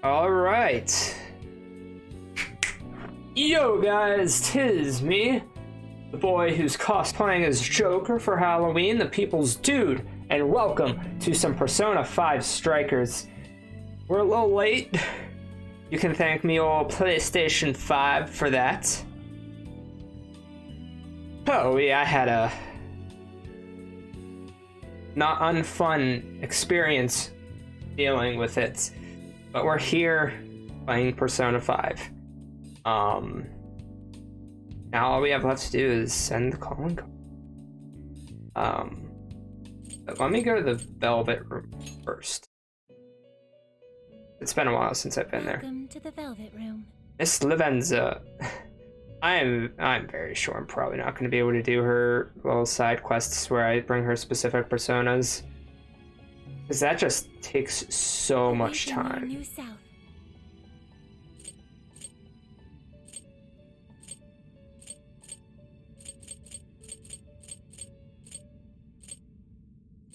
Alright. Yo guys, 'tis me, the boy who's cosplaying as Joker for Halloween, the people's dude, and welcome to some Persona 5 Strikers. We're a little late. You can thank me old PlayStation 5 for that. Oh yeah, I had a not unfun experience dealing with it. But we're here playing Persona 5. Now all we have left to do is send the calling card. But let me go to the Velvet Room first. It's been a while since I've been there. Welcome to the Velvet Room. Miss Lavenza. I'm very sure I'm probably not going to be able to do her little side quests where I bring her specific personas. Because that just takes so much time. New South.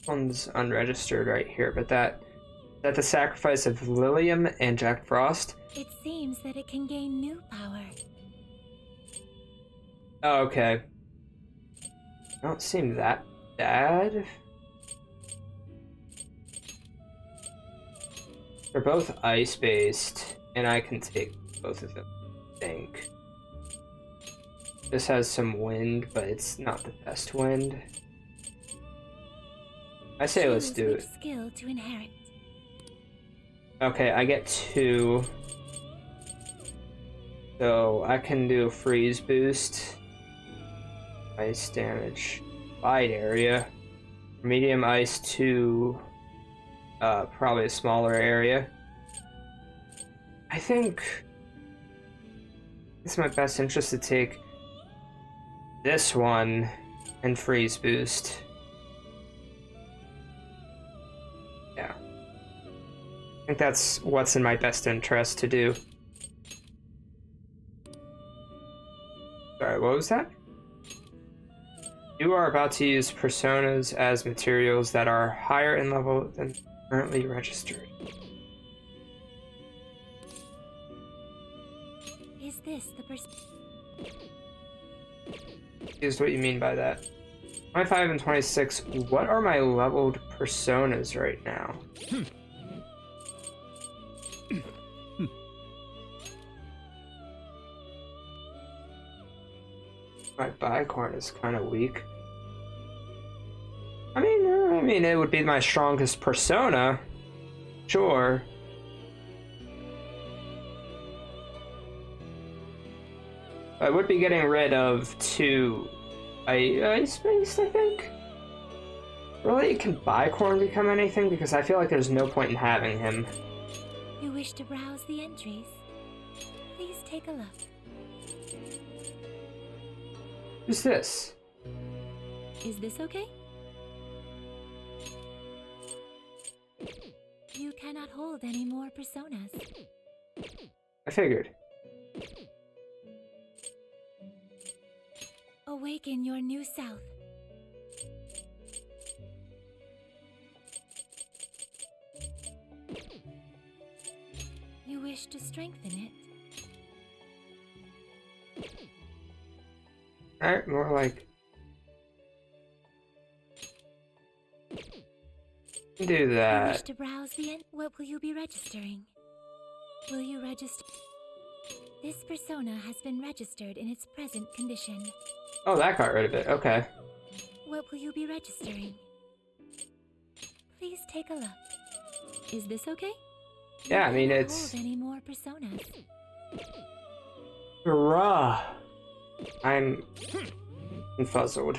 One's unregistered right here, but that the sacrifice of Lilium and Jack Frost. It seems that it can gain new power. Oh, okay. Don't seem that bad. They're both ice-based, and I can take both of them, I think. This has some wind, but it's not the best wind. I say let's do it. Skill to inherit. Okay, I get 2. So I can do freeze boost. Ice damage. Wide area. Medium ice to probably a smaller area. I think it's my best interest to take this one and freeze boost. Yeah. I think that's what's in my best interest to do. Sorry, what was that? You are about to use personas as materials that are higher in level than currently registered. Is this the person? Is what you mean by that. 25 and 26, what are my leveled personas right now? My Bicorn is kind of weak. I mean, it would be my strongest persona. Sure. I would be getting rid of 2 ice-based, I think? Really, can Bicorn become anything? Because I feel like there's no point in having him. You wish to browse the entries? Please take a look. Who's this? Is this okay? You cannot hold any more personas. I figured. Awaken your new self. You wish to strengthen it? Alright, more like... do You wish that. to browse the what will you be registering? Will you register? This persona has been registered in its present condition. Oh, that got rid of it. Okay. What will you be registering? Please take a look. Is this okay? Yeah, I mean, You cannot it's... hold any more personas. Bruh. I'm... confuzzled.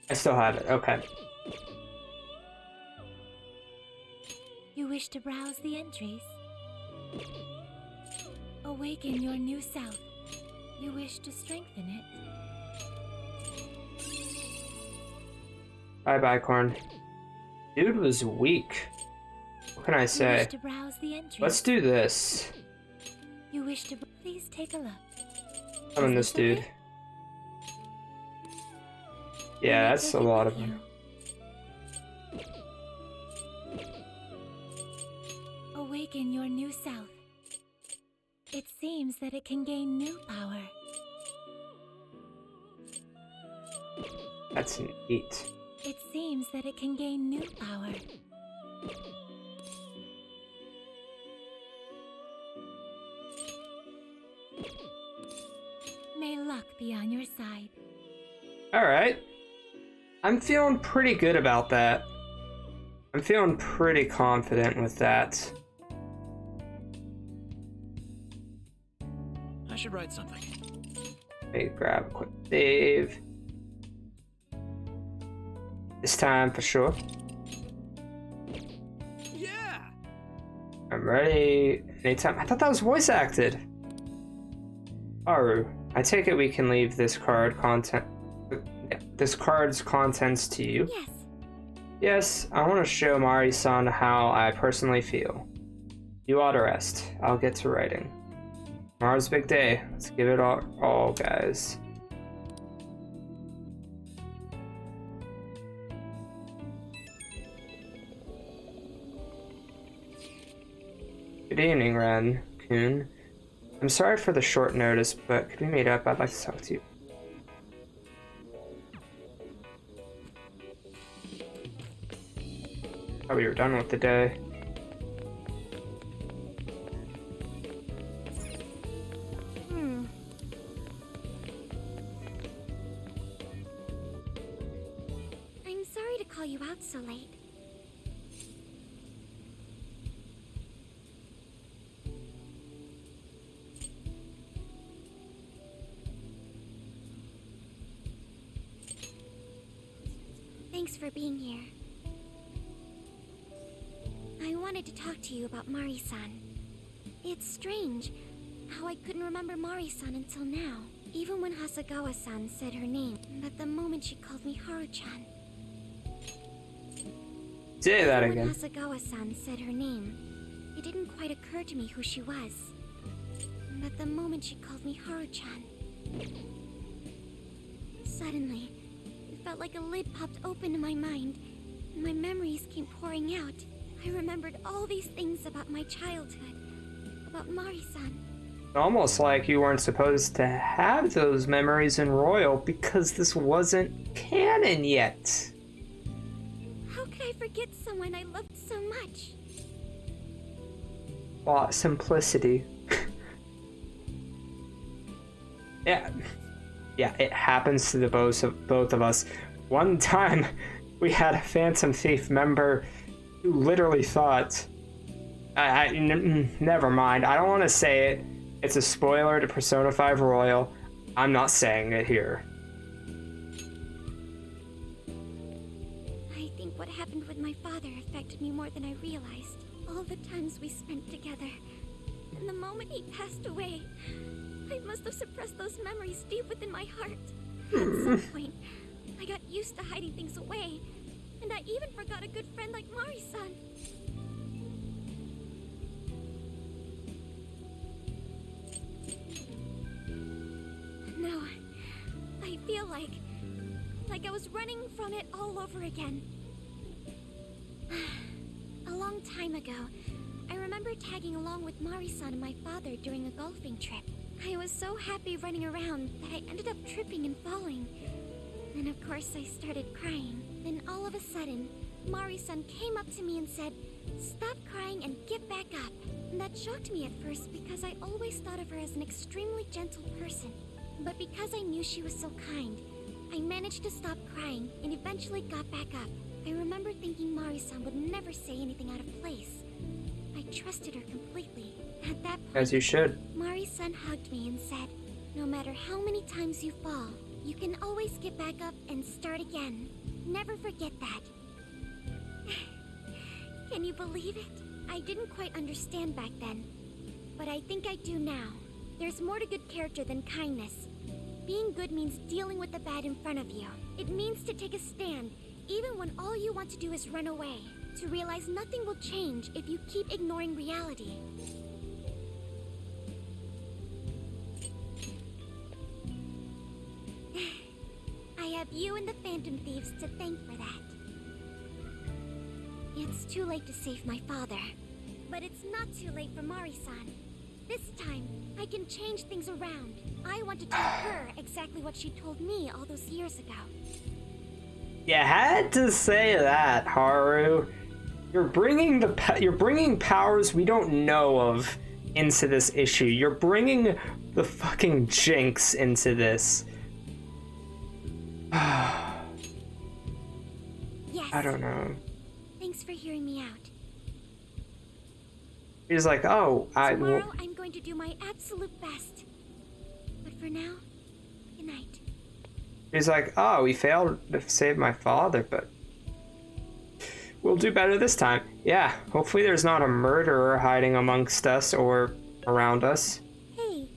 I still have it. Okay. You wish to browse the entries? Awaken your new self. You wish to strengthen it? Bye, Bicorn. Dude was weak. What can I You say? wish to browse the entries? Let's do this. You wish to... Please take a look. Summon this dude. Okay? Yeah, that's a lot of them. Awaken your new self. It seems that it can gain new power. That's neat. It seems that it can gain new power. May luck be on your side. Alright. I'm feeling pretty good about that. I'm feeling pretty confident with that. I should write something. Let me grab a quick save. This time for sure. Yeah! I'm ready. Anytime. I thought that was voice acted. Aru, I take it we can leave this card's contents to you. Yes. Yes, I want to show Mari-san how I personally feel. You ought to rest. I'll get to writing. Tomorrow's a big day. Let's give it all, guys. Good evening, Ren-kun. I'm sorry for the short notice, but could we meet up? I'd like to talk to you. Oh, we were done with the day. I'm sorry to call you out so late. Thanks for being here. I wanted to talk to you about Mari-san. It's strange how I couldn't remember Mari-san until now, even when Hasagawa-san said her name, but the moment she called me Haru-chan. Say that When again. Hasagawa-san said her name, it didn't quite occur to me who she was. But the moment she called me Haru-chan, suddenly, it felt like a lid popped open in my mind, and my memories came pouring out. I remembered all these things about my childhood, about Mari-san. Almost like you weren't supposed to have those memories in Royal because this wasn't canon yet. How could I forget someone I loved so much? Simplicity. Yeah, it happens to the both of us. One time, we had a Phantom Thief member who literally thought... never mind. I don't want to say it. It's a spoiler to Persona 5 Royal. I'm not saying it here. I think what happened with my father affected me more than I realized. All the times we spent together. And the moment he passed away, I must have suppressed those memories deep within my heart. At some point, I got used to hiding things away. And I even forgot a good friend like Mari-san. No, I feel like I was running from it all over again. A long time ago, I remember tagging along with Mari-san and my father during a golfing trip. I was so happy running around that I ended up tripping and falling. And of course I started crying. Then all of a sudden, Mari-san came up to me and said, "Stop crying and get back up." And that shocked me at first because I always thought of her as an extremely gentle person. But because I knew she was so kind, I managed to stop crying and eventually got back up. I remember thinking Mari-san would never say anything out of place. I trusted her completely. At that point, As you should. Mari-san hugged me and said, "No matter how many times you fall, you can always get back up and start again. Never forget that." Can you believe it? I didn't quite understand back then, but I think I do now. There's more to good character than kindness. Being good means dealing with the bad in front of you. It means to take a stand, even when all you want to do is run away. To realize nothing will change if you keep ignoring reality. I have you and the Phantom Thieves to thank for that. It's too late to save my father. But it's not too late for Mari-san. This time, I can change things around. I want to tell her exactly what she told me all those years ago. You had to say that, Haru. You're bringing you're bringing powers we don't know of into this issue. You're bringing the fucking Jinx into this. Yes. I don't know. Thanks for hearing me out. He's like, oh, Tomorrow I'm going to do my absolute best. But for now, good night. He's like, oh, we failed to save my father, but we'll do better this time. Yeah, hopefully there's not a murderer hiding amongst us or around us. Hey.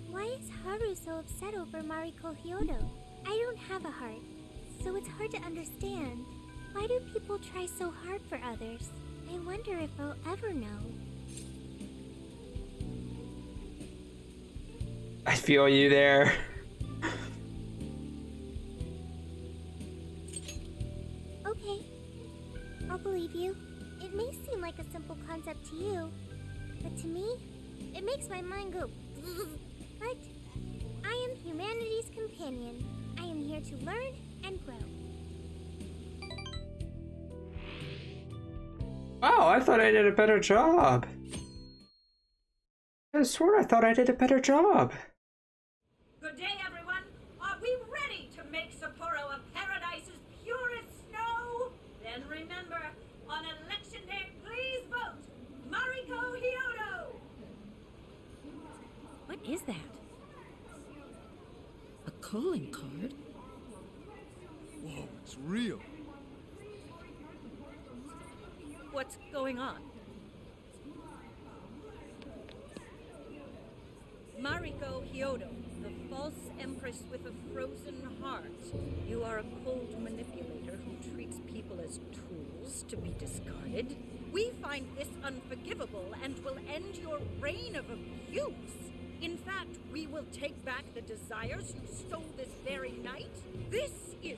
Why is Haru so upset over Mariko Hyodo? I don't have a heart, so it's hard to understand. Why do people try so hard for others? I wonder if I'll ever know. I feel you there. Okay, I'll believe you. It may seem like a simple concept to you, but to me, it makes my mind go. But I am humanity's companion. I am here to learn and grow. Oh, I thought I did a better job. I swore I thought I did a better job. Good day, everyone. Are we ready to make Sapporo a paradise's purest snow? Then remember, on election day, please vote Mariko Hyodo. What is that? A calling card? Whoa, it's real. What's going on? Mariko Hyodo, the false empress with a frozen heart. You are a cold manipulator who treats people as tools to be discarded. We find this unforgivable and will end your reign of abuse. In fact, we will take back the desires you stole this very night. This is...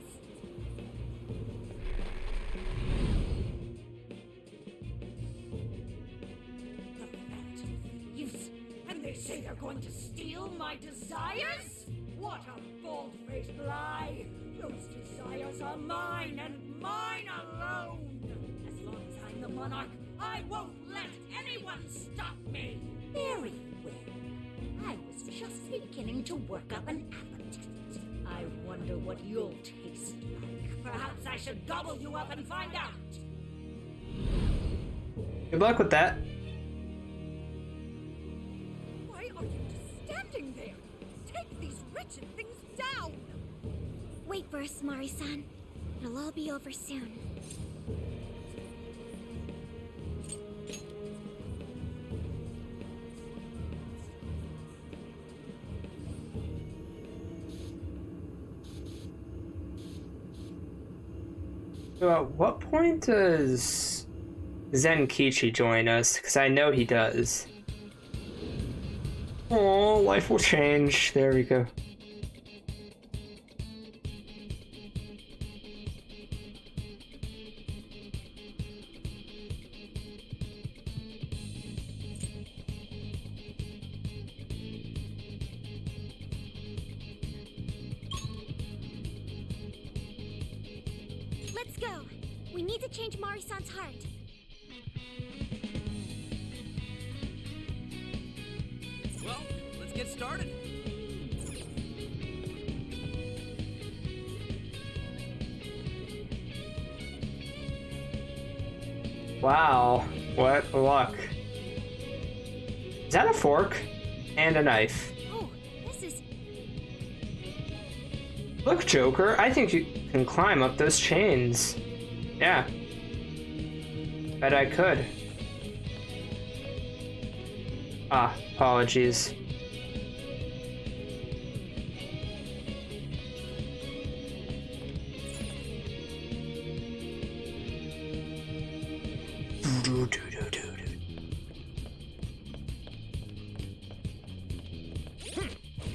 Thieves, and they say they're going to steal my desires? What a bald-faced lie! Those desires are mine and mine alone! As long as I'm the monarch, I won't let anyone stop me! Very well. I was just beginning to work up an appetite. I wonder what you'll taste like. Perhaps I should gobble you up and find out! Good luck with that. Why are you just standing there? Take these wretched things down! Wait for us, Mari-san. It'll all be over soon. So at what point does Zenkichi join us? Because I know he does. Oh, life will change. There we go. Let's go. We need to change Mari-san's heart. Well, let's get started. Wow, what luck. Is that a fork? And a knife. Oh, this is... Look, Joker, I think you can climb up those chains. Yeah. Bet I could. Ah, apologies.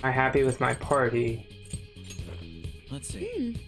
Am I happy with my party? Let's see.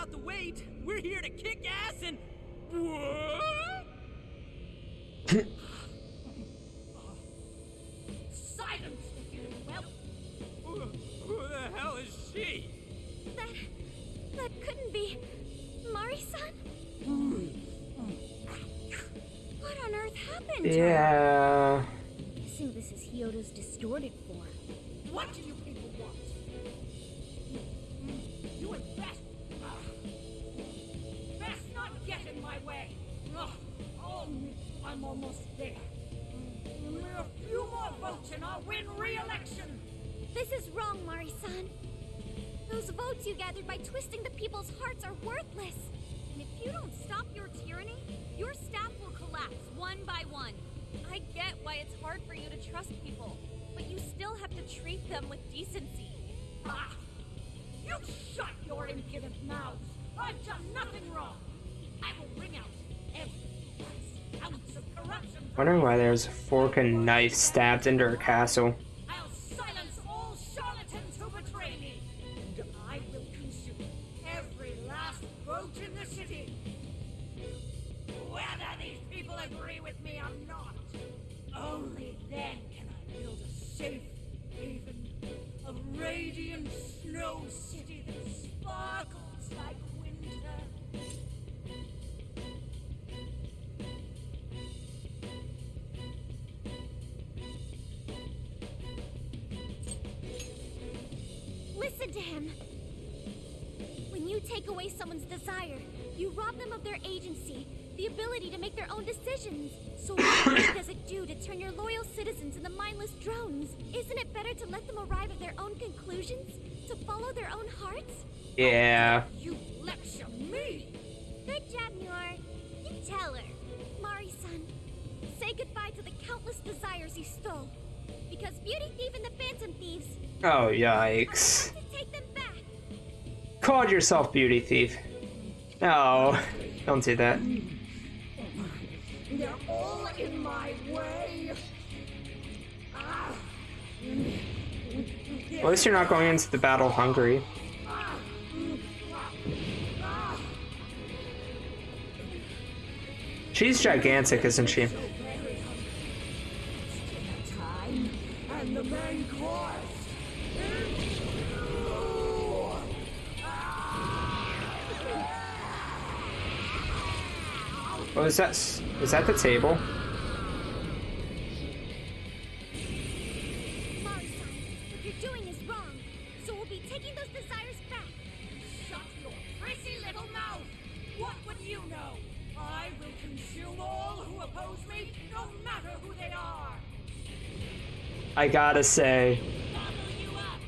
about the wait. We're here to kick ass and... What? Silence, if you will. Who the hell is she? That couldn't be Mari-san? What on earth happened to her? Yeah. Guessing this is Hyodo's distorted form. What do you people want? You had best... best not get in my way. Oh, I'm almost there. Only a few more votes and I'll win re-election. This is wrong, Mari-san. Those votes you gathered by twisting the people's hearts are worthless. And if you don't stop your tyranny, your staff will collapse one by one. I get why it's hard for you to trust people, but you still have to treat them with decency. Ah! You shut your impudent mouths! I've done nothing wrong! I will wring out every last ounce of corruption. Wondering why there's a fork and knife stabbed into her castle. I'll silence all charlatans who betray me! And I will consume every last vote in the city! Whether these people agree with me or not, only then can I build a safe haven, a radiant snow city that sparkles like winter. Listen to him. When you take away someone's desire, you rob them of their agency, the ability to make their own decisions. So what good does it do to turn your loyal citizens into mindless drones? Isn't it better to let them arrive at their own conclusions? To follow their own hearts? Yeah. You lecture me! Good job, Muir. You tell her. Mari-san, say goodbye to the countless desires you stole. Because Beauty Thief and the Phantom Thieves, Oh, I yikes. have to take them back. Called yourself Beauty Thief. No, don't do that. They're all in my way! Ah. At least you're not going into the battle hungry. She's gigantic, isn't she? Time and the main course. Oh, is that the table? Mari-san, what you're doing is wrong. So we'll be taking those desires back. Shut your crazy little mouth! What would you know? I will consume all who oppose me, no matter who they are! I gotta say, Gobble you up!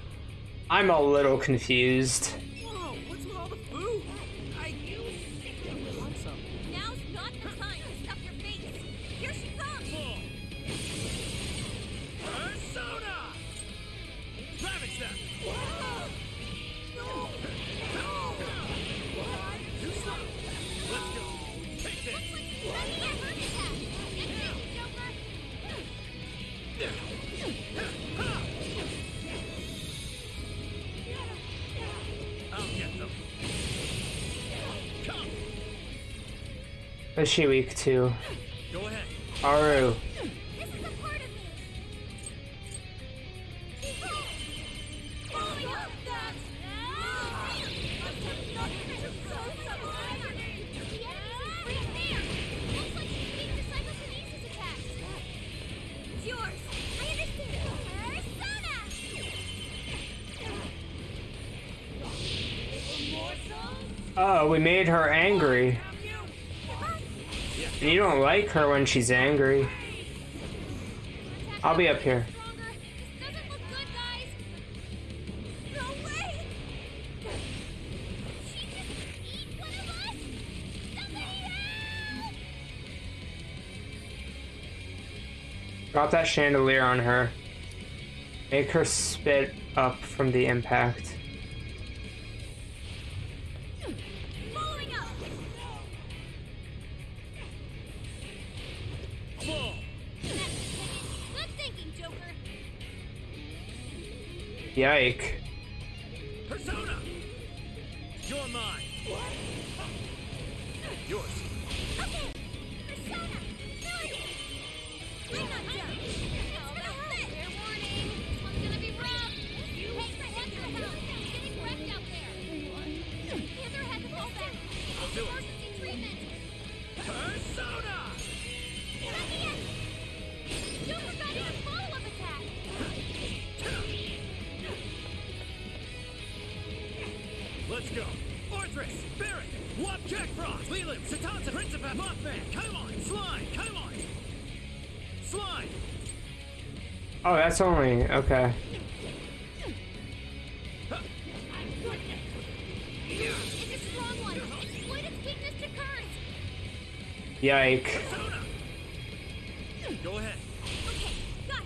I'm a little confused. Whoa, what's with all the food? You secretly want some. Now's not the time to stuff your face. Here she comes. Persona! Ravage them! No! No! You stop! Let's go! Take this! Ready your heart attack. Get ready, Joker. I'll get them. Come! Is she weak too? Go ahead. Aru. This is a part of me. Following up that! I've done nothing to cause some agony! The enemy's right there. Looks like she's being the psychokinesis attacks. It's yours. I understand. Persona! Oh, we made her angry. Have you? And you don't like her when she's angry. I'll be up here. Stronger. This doesn't look good, guys. No way. She just eat one of us? Somebody help! Drop that chandelier on her. Make her spit up from the impact. Following up. Fall! Good thinking, Joker. Yike. Persona! You're mine! Yours. Okay, Persona, ability. I'm not done. It's gonna hurt. Fair warning. This one's gonna be rough. Hey, what the hell? It's getting wrecked out there. Panther has a fall back. I'll do it. Emergency treatment. Persona! Let me in. Don't forget a follow-up attack. Let's go. Fortress, Barret, Wop, Jack Frost, Leland, Satanza, Principal, Mothman, come on, Slime, come on! Slime! Oh, that's only okay. It's a strong one. Exploit its weakness to curse. Yike. Persona! Go ahead. Okay, got it.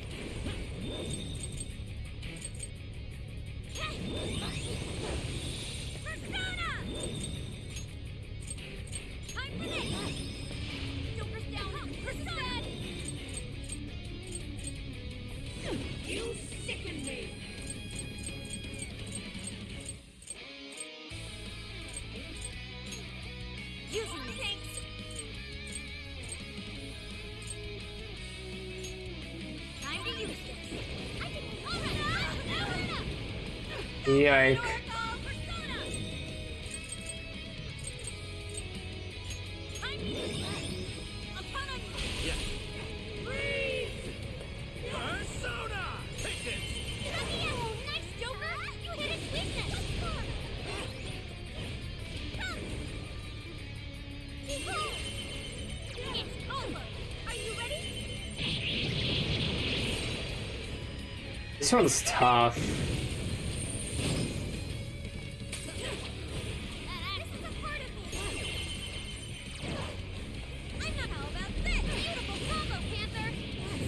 Persona! Time for this. Joker's down. Persona! You sicken me! Using the tanks. Time to use this. I can. All right, now enough. Yike. Persona. Time to use this. Upon a Yeah. freeze. Persona! Take it! Let me in. Nice, Joker. You hit its weakness. Behold. It's over. Are you ready? This one's tough. This is a part of me. I'm not. How about this? Beautiful combo, Panther.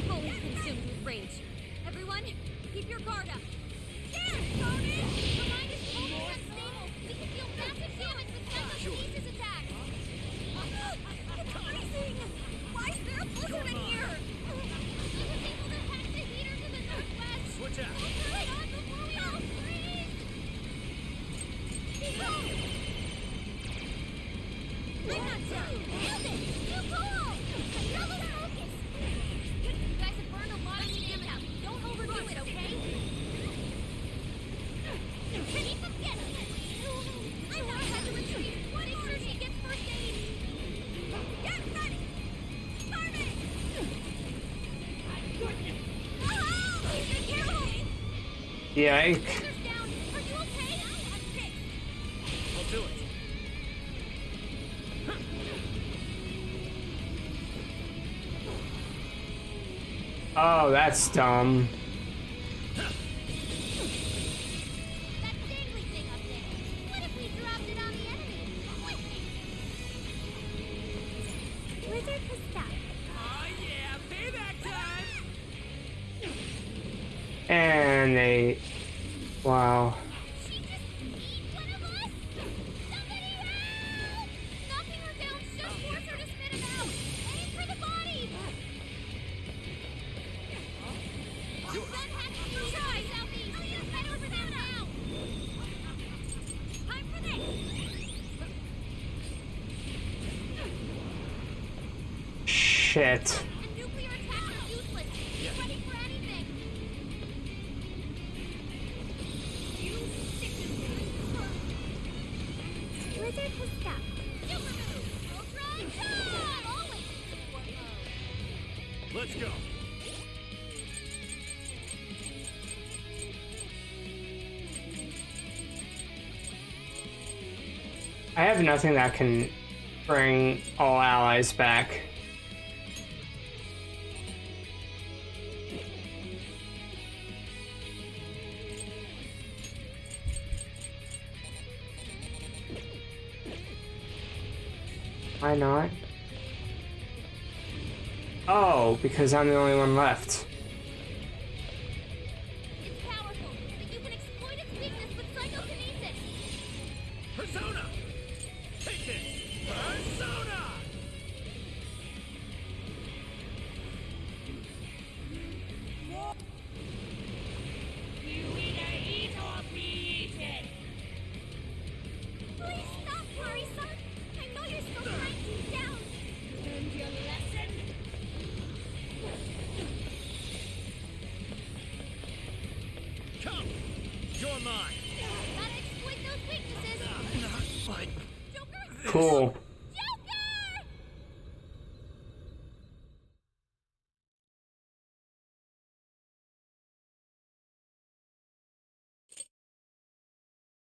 Fully consumed with rage. Everyone, keep your guard up. There, Tony! The mind is totally unstable. We can deal massive damage with Psychokinesis attacks. It's freezing! Why is there a blizzard in here? I was able to hack the heaters in the northwest. Switch out. Hurry on before we all freeze! Behold! I'm not done. Nailed it! Too cool! Now let's focus. You guys have burned a lot of stamina. Don't overdo it, okay? Keep them getting it. I know how to retreat. Make sure she gets first aid. Get ready! Carmen! Oh! Be careful! Yike. Panthers down. Are you okay? I'm fixed. I'll do it. Oh, that's dumb. That dangly thing up there. What if we dropped it on the enemy? Wizard has stopped. Oh yeah, payback time! And they. Wow. She just eat one of us? Somebody help! Knocking her down should force her to spit him out. Aim for the body. Red hat to try southeast. Head over there now. Time for this. Shit. And nuclear attacks are useless. Get ready for anything. You sicken me! Blizzard has stopped. Super move. Ultra time. Always in support mode. Let's go. I have nothing that can bring all allies back. Why not? Oh, because I'm the only one left. It's powerful, but you can exploit its weakness with psychokinesis. Persona! Take it! Persona! You either eat or be eaten! Please stop her! are mine. Gotta exploit those weaknesses. Not like Joker! Cool.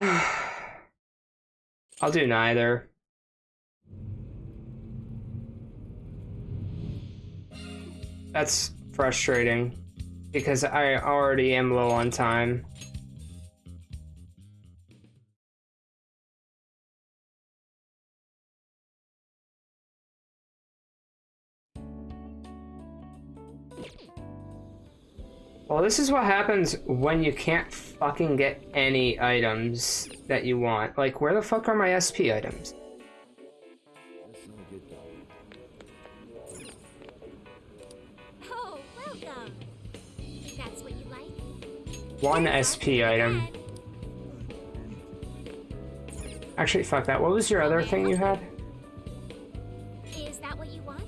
Joker! I'll do neither. That's frustrating because I already am low on time. Well, this is what happens when you can't fucking get any items that you want. Like, where the fuck are my SP items? Oh, welcome. That's what you like? One Here's SP our item. bed. Actually, fuck that. What was your other thing you had? Is that what you want?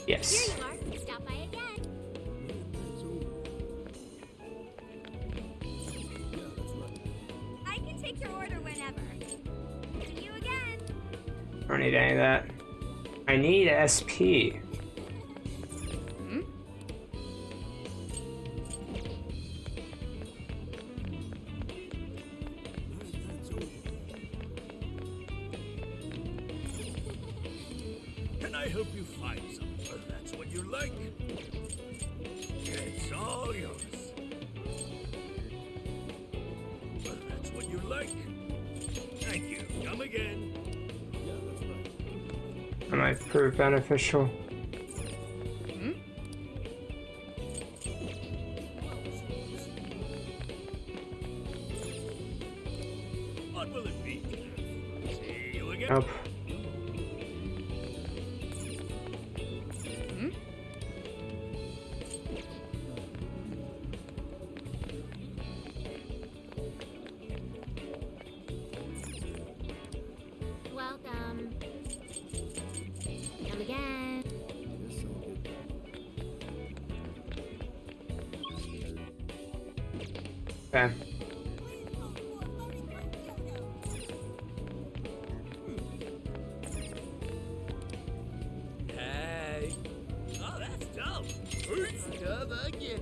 Yes. Here you are. Stop by again. I can take your order whenever. See you again. I don't need any of that. I need SP. Can I help you find some? Well, that's what you like. It's all yours. Well, that's what you like. Thank you. Come again. That might prove beneficial. What will it be? See you again. Nope. Welcome. Come again. Okay. Hey. Oh, that's dope. Come again.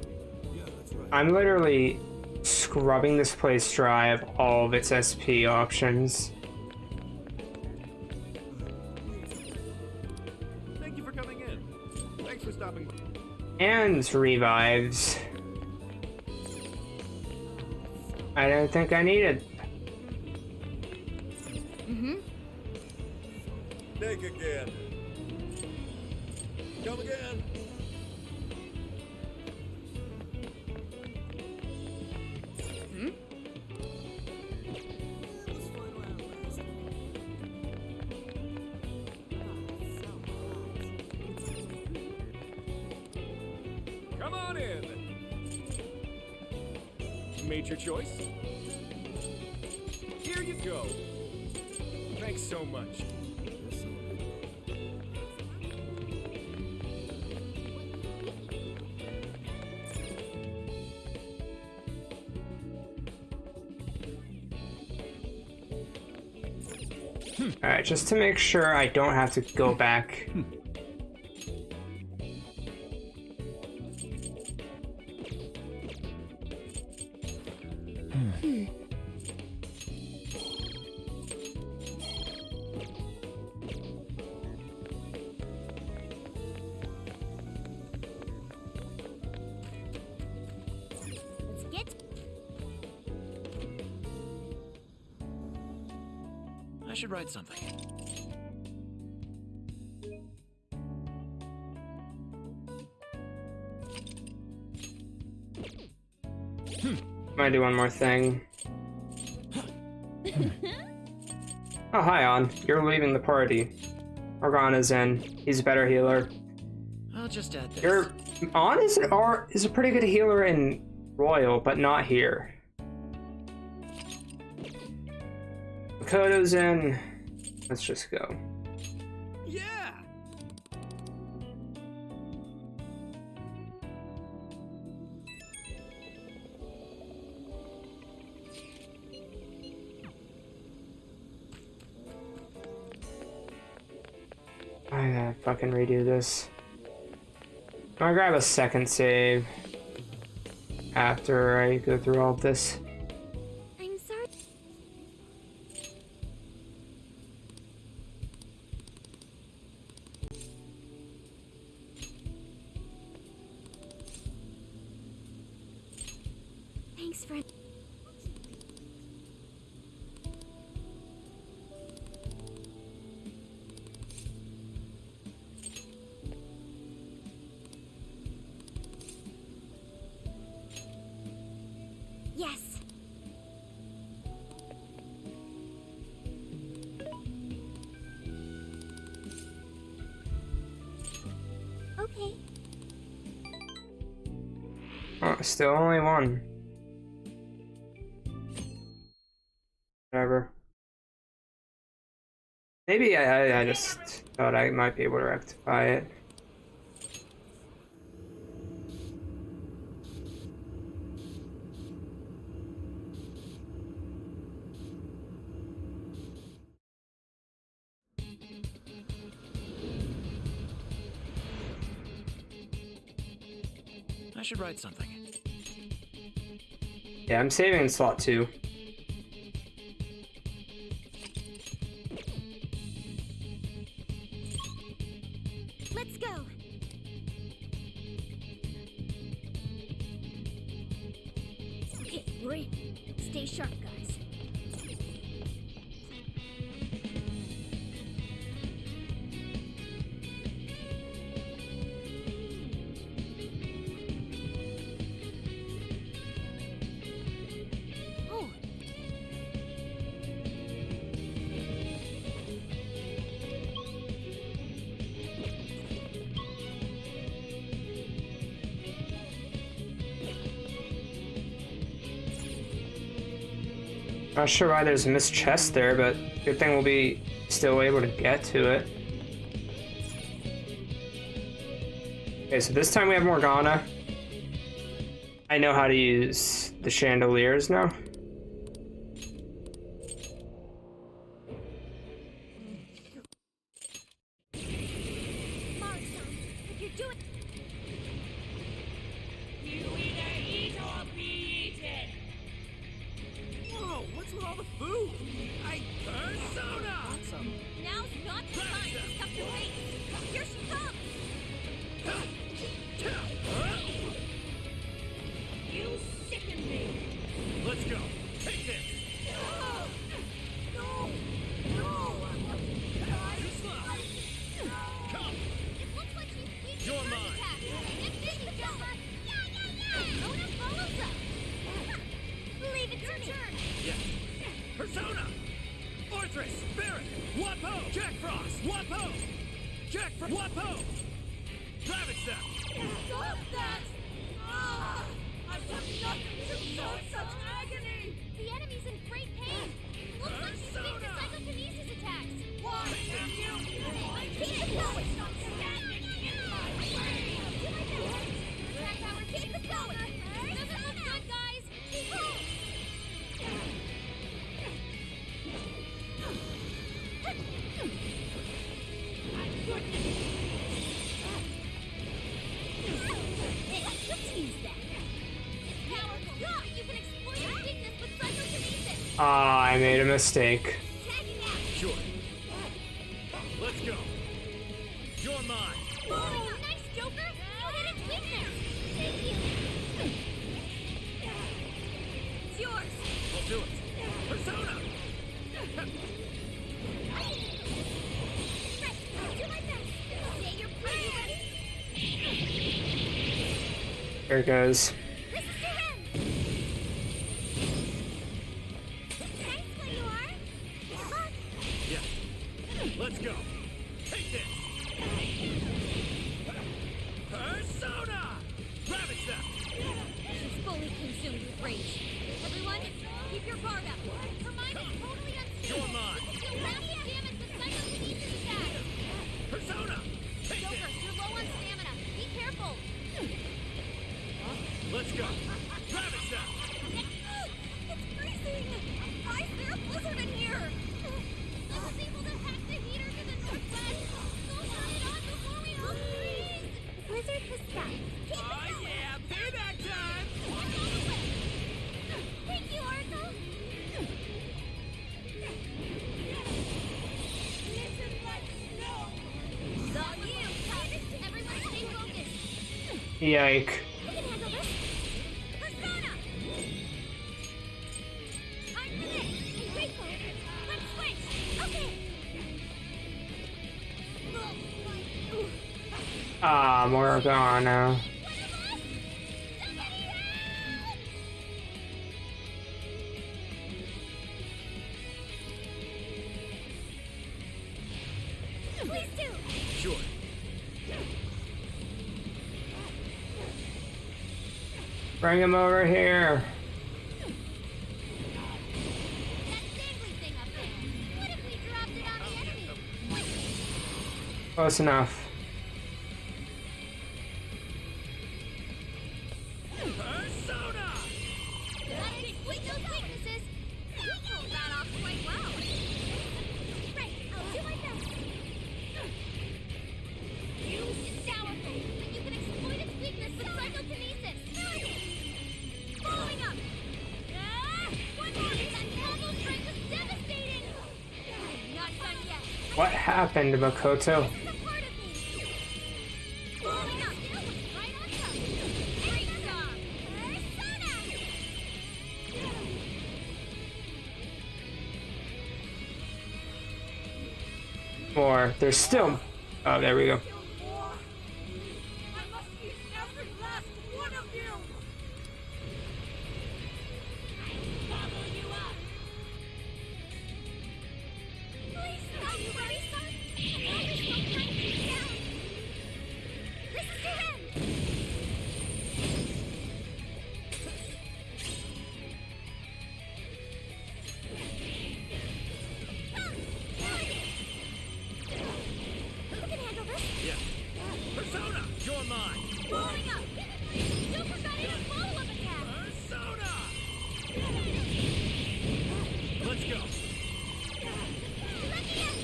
I'm literally scrubbing this place dry of all of its SP options. Thank you for coming in. Thanks for stopping by. And revives. I don't think I needed. Think again. Come again. Come on in. Made your choice? Here you go. Thanks so much. Alright, just to make sure I don't have to go back. Let's get. I should write something. Might do one more thing. Oh, hi, On. You're leaving the party. Organa's in. He's a better healer. I'll just add this. You're On is a pretty good healer in Royal, but not here. Makoto's in. Let's just go. Yeah. fucking redo this. I'm gonna grab a second save after I go through all of this. I'm sorry. Thanks for... Yes. Okay. Oh, still only one. Whatever. Maybe I just thought I might be able to rectify it. I should write something. Yeah, I'm saving slot 2. Let's go. Okay, great. Stay sharp, guys. Oh. Not sure why there's a missed chest there, but good thing we'll be still able to get to it. Okay, so this time we have Morgana. I know how to use the chandeliers now. Mari-san, if you're doing... You either eat or be eaten! Whoa, what's with all the food? Persona! Awesome. Now's not the time to stuff your face. Here she comes. You sicken me! Let's go. Take this. No! No! Too slow. Come. It looks like she's weak You're to mine. bird attack. Get busy, Jumper. Yeah. Ona follows us. Leave it to me. Yeah. Persona! Orthrus! Barret! Wapo! Jack Frost! Wapo! Jack Frost! Wapo! Rabbit Step! Stop that! Ah! I've done nothing to cause such agony! The enemy's in great pain. Looks like she's weak to psychokinesis attacks. Why have you? Keep it going. Stop standing in my way! Attack power, keep it going. Doesn't look good, guys. Let's use that. It's powerful. You can exploit its weakness with psychokinesis. Ah, I made a mistake. Tagging out. Sure. Let's go. You're mine. Oh, nice, Joker. You hit its weakness. Thank you. It's yours. I'll do it. Persona! Right, I'll do my best. Say you're pretty. There it goes. This is your end. Thanks, where you are. Good luck. Yeah. Let's go. Take this. Persona! Rabbit Step! She's fully consumed with rage. Everyone, keep your guard up. Her mind is totally unstable. You're mine. You can do rapid damage with psychokinesis attacks. Persona! Take Joker, this. you're low on stamina. Be careful. Let's go. Rabbit Step! It's freezing. Why is there a blizzard in here? Someone's able to hack the heater to the northwest. Go turn it on Yike. You can handle this. Persona! I'm for this. I'm grateful. Let's switch. Okay. Ah, Morgana. Please do. Sure. Bring him over here. That dangly thing up there. What if we dropped it on the enemy? Close enough. Persona! Gotta exploit those weaknesses. You pulled that off quite well. Right, I'll do my best. It's powerful, but you can exploit its weakness with psychokinesis. Following up. One more. That combo strike was devastating. I'm not done yet. What happened, Makoto? This is a part of me. Following up. Right on top. Great job. Persona. More. There's still. Oh, there we go. Kill more. I must eat every last one of you. Gobble you up. Please stop, Marisa. There's no time to keep down. This is your end. You can handle this. Yeah. Persona! You're mine! Following up. Don't forget his follow-up attack. Persona! Let's go! Let me in.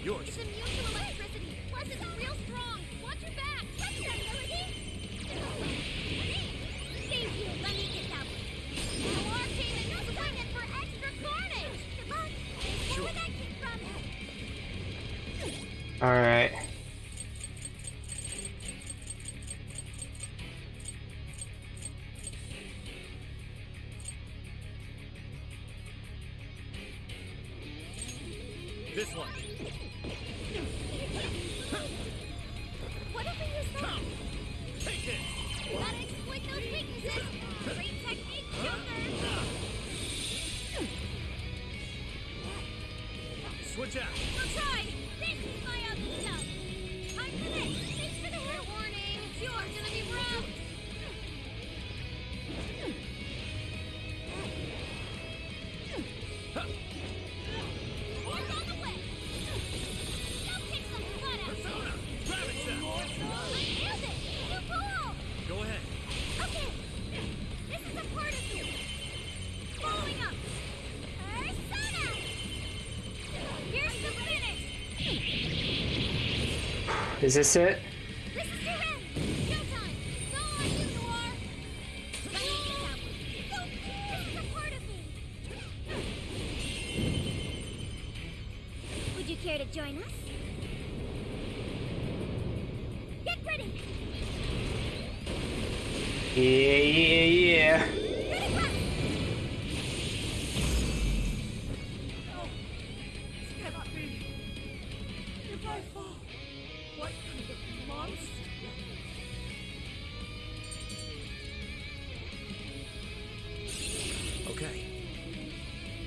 Yours! It's immune to electricity. Plus, it's real strong. Watch your back. That's that ability. Thank you. Let me get that one. You are team and swing it for extra carnage. Good luck. Where would that came from? Alright. This one! Whatever you say. Come! Take this! Gotta exploit those weaknesses. Great technique, Joker. Switch out! We'll try. This is my other stuff. I'm for this. Thanks for the hair warning. You're gonna be rough. What's on the way? Now kick some butt out. Persona! Rabbit Step! I nailed it. Too cool. Go ahead! Okay. This is a part of you. Following up. Persona. Here's the finish. Is this it? This is your end. Showtime. Go on, you Noir. Let me get that one. This is a part of me. Would you care to join us? Get ready. Yeah. Ready, run. No. This cannot be. If I fall, what kind of monster? Okay.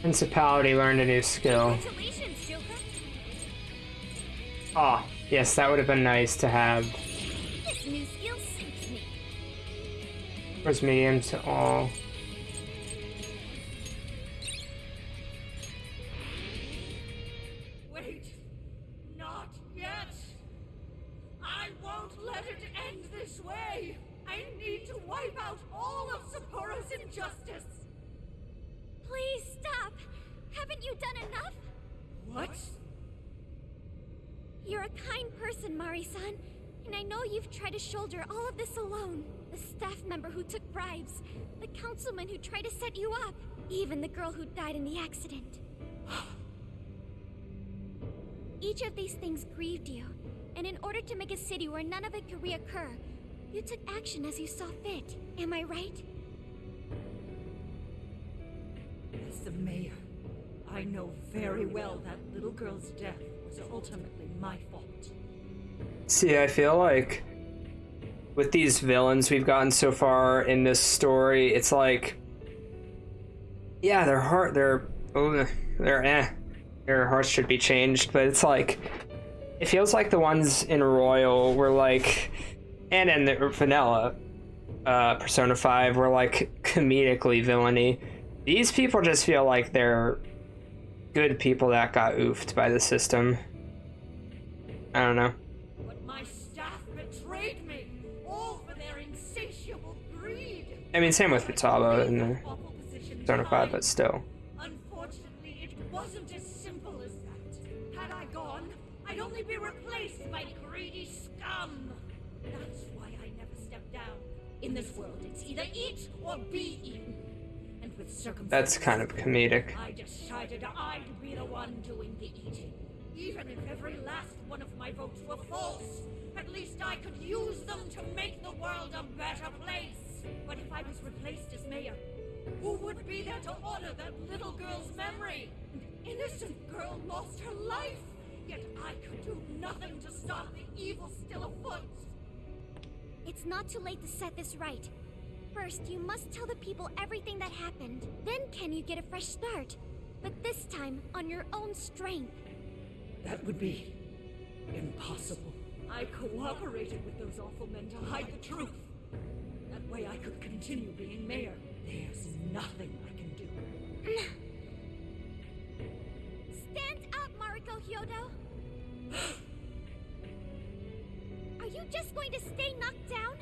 Principality learned a new skill. Congratulations, Joker. Ah, yes, that would have been nice to have. This new skill suits me. Was medium to all. Wait. Not yet. I won't let it end this way. I need to wipe out all of Sapporo's injustice. Please stop. Haven't you done enough? What? You're a kind person, Mari-san, and I know you've tried to shoulder all of this alone. The staff member who took bribes, the councilman who tried to set you up, even the girl who died in the accident. Each of these things grieved you, And in order to make a city where none of it could reoccur, you took action as you saw fit. Am I right? As the mayor, I know very well that little girl's death was ultimately my fault. See, I feel like with these villains we've gotten so far in this story, it's like, yeah, their hearts should be changed, but it's like, it feels like the ones in Royal were like, and in the Vanilla, Persona 5 were like comedically villainy. These people just feel like they're good people that got oofed by the system. I don't know. But my staff betrayed me, all for their insatiable greed. I mean, same with Futaba in the Awful position Persona 5, behind. but still. Unfortunately, it wasn't as simple as that. Had I gone, I'd only be replaced by greedy scum. That's why I never stepped down. In this world, it's either eat or be eaten. And with circumstances, That's kind of comedic. I decided I'd be the one doing the eating. Even if every last one of my votes were false, at least I could use them to make the world a better place. But if I was replaced as mayor, who would be there to honor that little girl's memory? An innocent girl lost her life, yet I could do nothing to stop the evil still afoot. It's not too late to set this right. First, you must tell the people everything that happened. Then can you get a fresh start? But this time, on your own strength. That would be impossible. I cooperated with those awful men to hide the truth. That way I could continue being mayor. There's nothing I can do. Stand up, Mariko Hyodo! Are you just going to stay knocked down?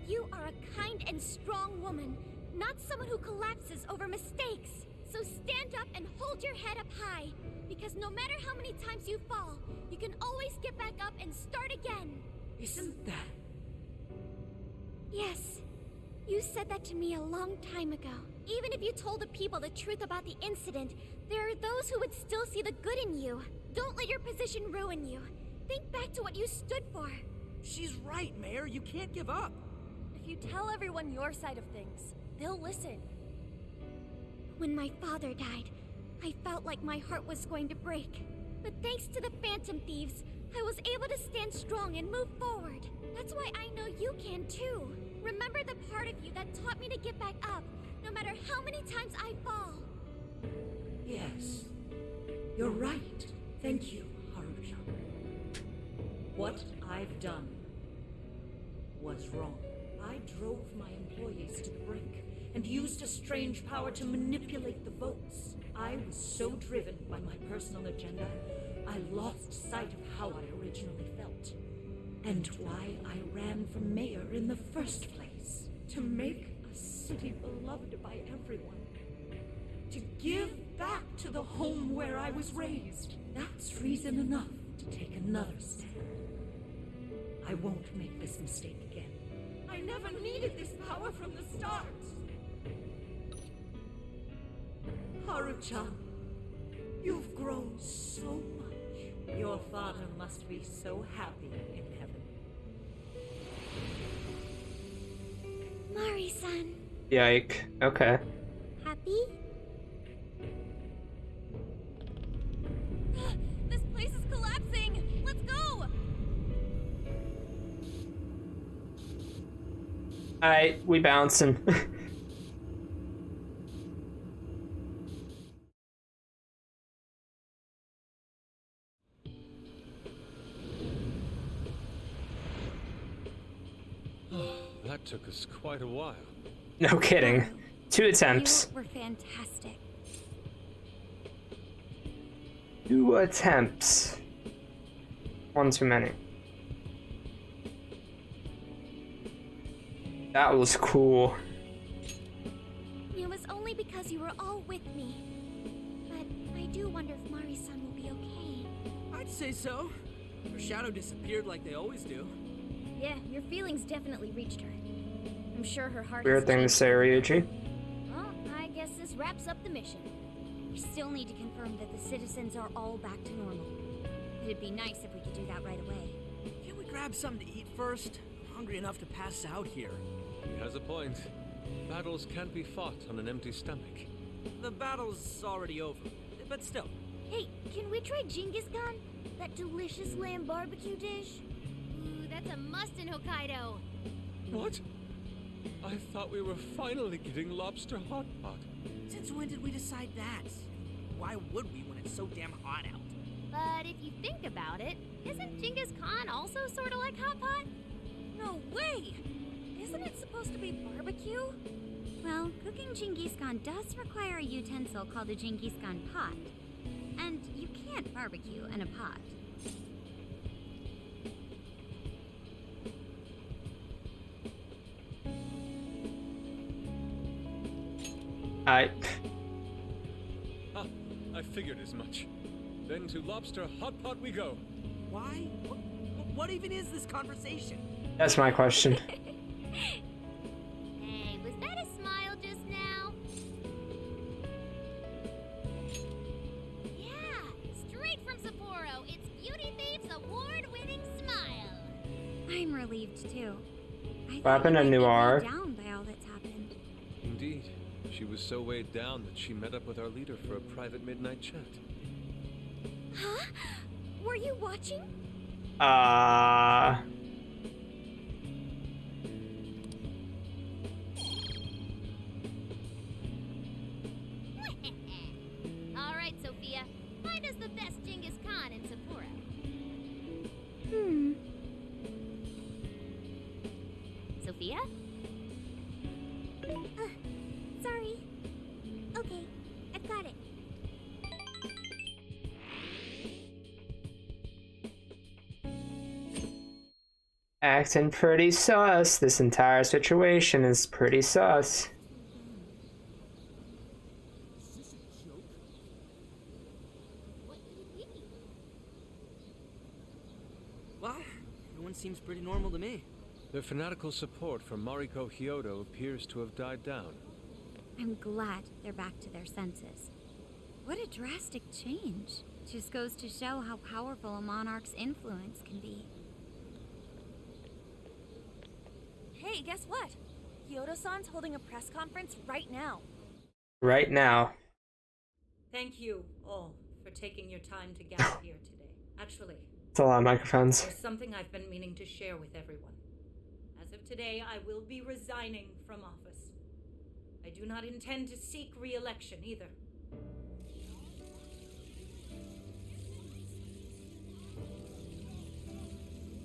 You are a kind and strong woman, not someone who collapses over mistakes. So stand up and hold your head up high, because no matter how many times you fall, you can always get back up and start again. Isn't that... Yes, you said that to me a long time ago. Even if you told the people the truth about the incident, there are those who would still see the good in you. Don't let your position ruin you. Think back to what you stood for. She's right, Mayor. You can't give up. If you tell everyone your side of things, they'll listen. When my father died, I felt like my heart was going to break. But thanks to the Phantom Thieves, I was able to stand strong and move forward. That's why I know you can too. Remember the part of you that taught me to get back up, no matter how many times I fall. Yes. You're right. Thank you, Haruka. What I've done was wrong. I drove my employees to the brink and used a strange power to manipulate the votes. I was so driven by my personal agenda, I lost sight of how I originally felt. And why I ran for mayor in the first place. To make a city beloved by everyone. To give back to the home where I was raised. That's reason enough to take another stand. I won't make this mistake again. I never needed this power from the start. Haru-chan, you've grown so much. Your father must be so happy in heaven. Mari-san, Yike. Okay. happy? This place is collapsing! Let's go! Alright, we bouncing. That took us quite a while. No kidding. 2 attempts. You were fantastic. 2 attempts. One too many. That was cool. It was only because you were all with me. But I do wonder if Mari-san will be okay. I'd say so. Her shadow disappeared like they always do. Yeah, your feelings definitely reached her. I'm sure her heart Weird has thing to changed. say, Ryuji. Well, I guess this wraps up the mission. We still need to confirm that the citizens are all back to normal. It'd be nice if we could do that right away. grab something to eat first? I'm hungry enough to pass out here. He has a point. Battles can't be fought on an empty stomach. The battle's already over, but still. Hey, can we try Genghis Khan? That delicious lamb barbecue dish? Ooh, that's a must in Hokkaido. What? I thought we were finally getting lobster hot pot. Since when did we decide that? Why would we when it's so damn hot out? But if you think about it, isn't Genghis Khan also sort of like hot pot? No way! Isn't it supposed to be barbecue? Well, cooking Genghis Khan does require a utensil called a Genghis Khan pot. And you can't barbecue in a pot. Ah, I figured as much. Then to lobster hot pot we go. Why? What even is this conversation? That's my question. Hey, was that a smile just now? Yeah, straight from Sapporo, it's Beauty Thief's award-winning smile. I'm relieved too. What happened to Noir? Down by all that's happened. Indeed. She was so weighed down that she met up with our leader for a private midnight chat. Huh? Were you watching? All right, Sophia. Find us the best Genghis Khan in Sapporo. Sophia? Sorry. Okay, I've got it. Acting pretty sus. This entire situation is pretty sus. Well, everyone seems pretty normal to me. Their fanatical support for Mariko Hyodo appears to have died down. I'm glad they're back to their senses. What a drastic change. Just goes to show how powerful a monarch's influence can be. Hey, guess what? Kyoto-san's holding a press conference right now. Right now. Thank you all for taking your time to gather here today. Actually, It's a lot of microphones. there's something I've been meaning to share with everyone. As of today, I will be resigning from office. I do not intend to seek re-election either.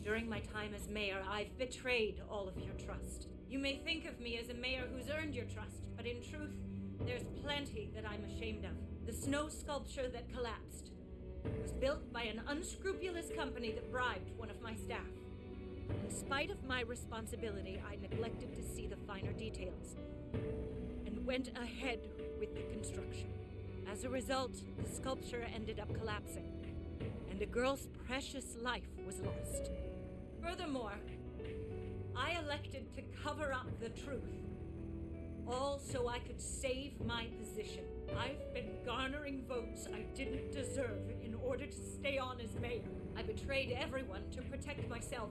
During my time as mayor, I've betrayed all of your trust. You may think of me as a mayor who's earned your trust, but in truth, there's plenty that I'm ashamed of. The snow sculpture that collapsed was built by an unscrupulous company that bribed one of my staff. In spite of my responsibility, I neglected to see the finer details and went ahead with the construction. As a result, the sculpture ended up collapsing, and a girl's precious life was lost. Furthermore, I elected to cover up the truth, all so I could save my position. I've been garnering votes I didn't deserve in order to stay on as mayor. I betrayed everyone to protect myself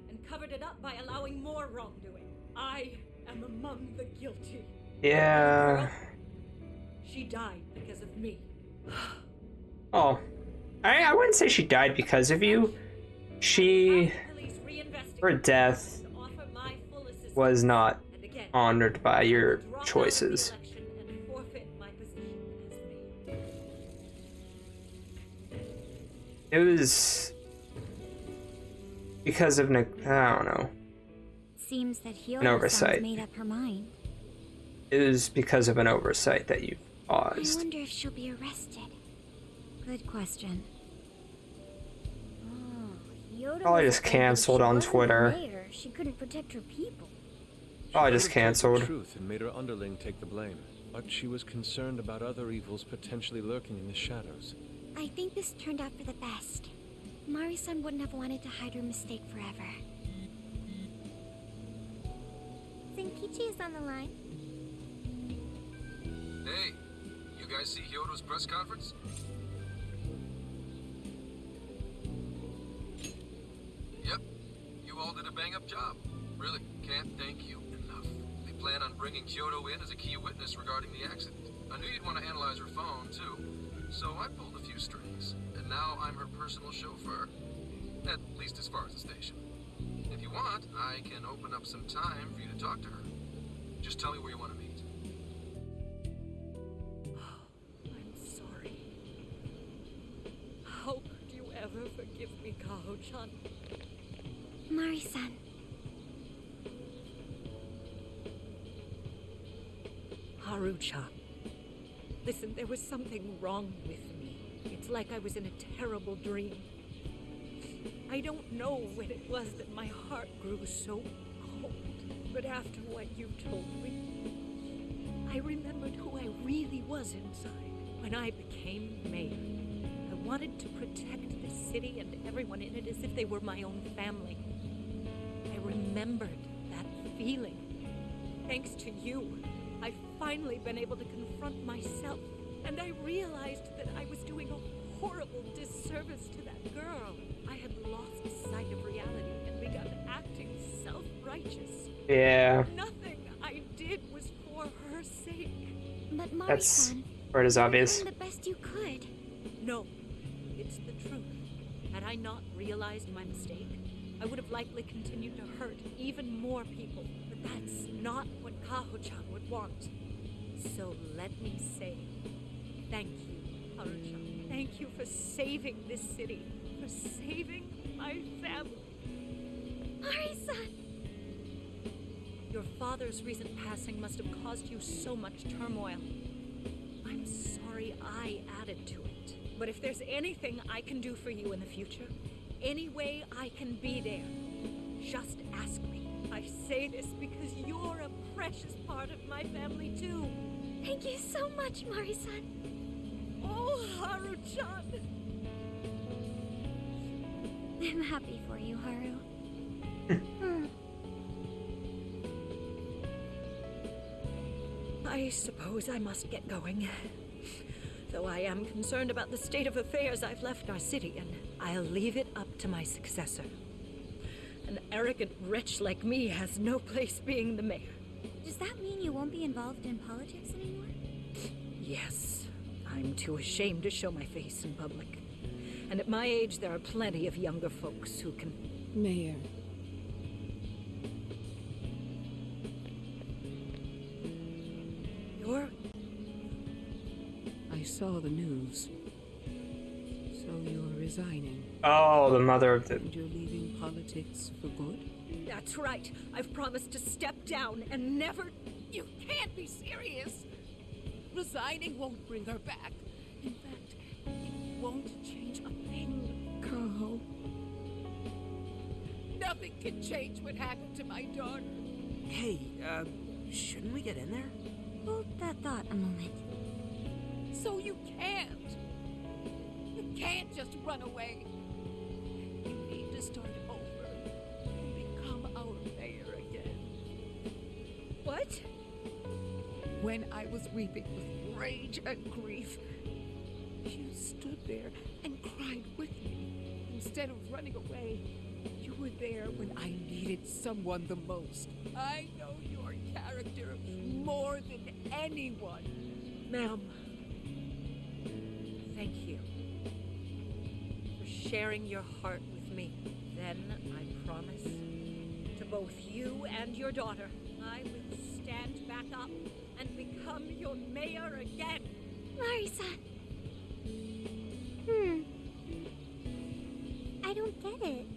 and covered it up by allowing more wrongdoing. I am among the guilty. Yeah. She died because of me. Oh. I wouldn't say she died because of you. Her death was not honored by your choices. It was because of I don't know. Seems that An oversight. Hyodo-san's made up her mind. It was because of an oversight that you I caused. wonder if she'll be arrested. Good question. Probably just canceled on Twitter. She couldn't protect her people. Probably just She canceled. the truth and made her underling take the blame, but she was concerned about other evils potentially lurking in the shadows. I think this turned out for the best. Mari-san wouldn't have wanted to hide her mistake forever. Zenkichi is on the line. Hey, you guys see Hyodo's press conference? Yep, stand-up job. Really, can't thank you enough. They plan on bringing Kyoto in as a key witness regarding the accident. I knew you'd want to analyze her phone, too, so I pulled a few strings. And now I'm her personal chauffeur. At least as far as the station. If you want, I can open up some time for you to talk to her. Just tell me where you want to meet. I'm sorry. How could you ever forgive me, Kaho-chan? Mari-san. Haru-chan. Listen, there was something wrong with me. It's like I was in a terrible dream. I don't know when it was that my heart grew so cold, but after what you told me, I remembered who I really was inside. When I became mayor, I wanted to protect the city and everyone in it as if they were my own family. I remembered that feeling. Thanks to you, I've finally been able to confront myself, and I realized that I was doing a horrible disservice to that girl. I had lost sight of reality and begun acting self-righteous. Yeah, Nothing I did was for her sake. But that's Mari-san, where it is you were obvious. doing the best you could. No, it's the truth. Had I not realized my mistake, I would have likely continued to hurt even more people. But that's not what Kaho-chan would want. So let me say, thank you, Haru-chan. Thank you for saving this city, for saving my family. Mari-san! Your father's recent passing must have caused you so much turmoil. I'm sorry I added to it. But if there's anything I can do for you in the future, any way I can be there, just ask me. I say this because you're a precious part of my family too. Thank you so much, Mari-san. Oh, Haru-chan! I'm happy for you, Haru. I suppose I must get going. Though I am concerned about the state of affairs, I've left our city, and I'll leave it up to my successor. An arrogant wretch like me has no place being the mayor. Does that mean you won't be involved in politics anymore? Yes, I'm too ashamed to show my face in public. And at my age, there are plenty of younger folks who can... Mayor. You're... I saw the news. So you're resigning, Oh, the mother of the. and you're leaving politics for good? That's right. I've promised to step down and never... You can't be serious! Resigning won't bring her back. In fact, it won't change a thing. Kaho. Nothing can change what happened to my daughter. Hey, shouldn't we get in there? Hold that thought a moment. So you can't. You can't just run away. You need to start over and become our mayor again. What? When I was weeping with rage and grief, you stood there and cried with me. Instead of running away, you were there when I needed someone the most. I know your character more than anyone. Ma'am, thank you for sharing your heart with me. Then I promise to both you and your daughter, I will stand back up and become your mayor again. Mari-san. I don't get it.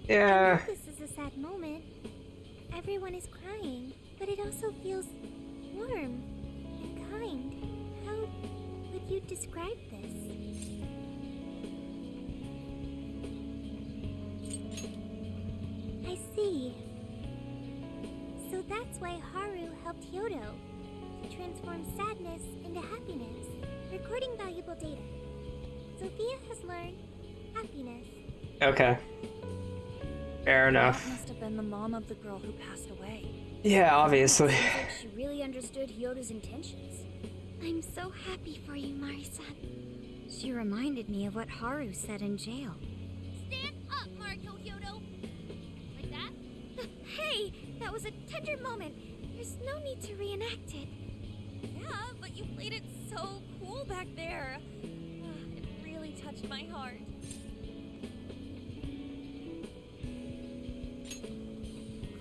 Yeah. This is a sad moment. Everyone is crying, but it also feels warm and kind. How would you describe this? I see. So that's why Haru helped Hyodo to transform sadness into happiness, recording valuable data. Sophia has learned happiness. Okay. Fair enough. That must have been the mom of the girl who passed away. Yeah, obviously. Seems like she really understood Hyodo's intentions. I'm so happy for you, Mari-san. She reminded me of what Haru said in jail. Stand up, Mariko Hyodo! That was a tender moment. There's no need to reenact it. Yeah, but you played it so cool back there. It really touched my heart.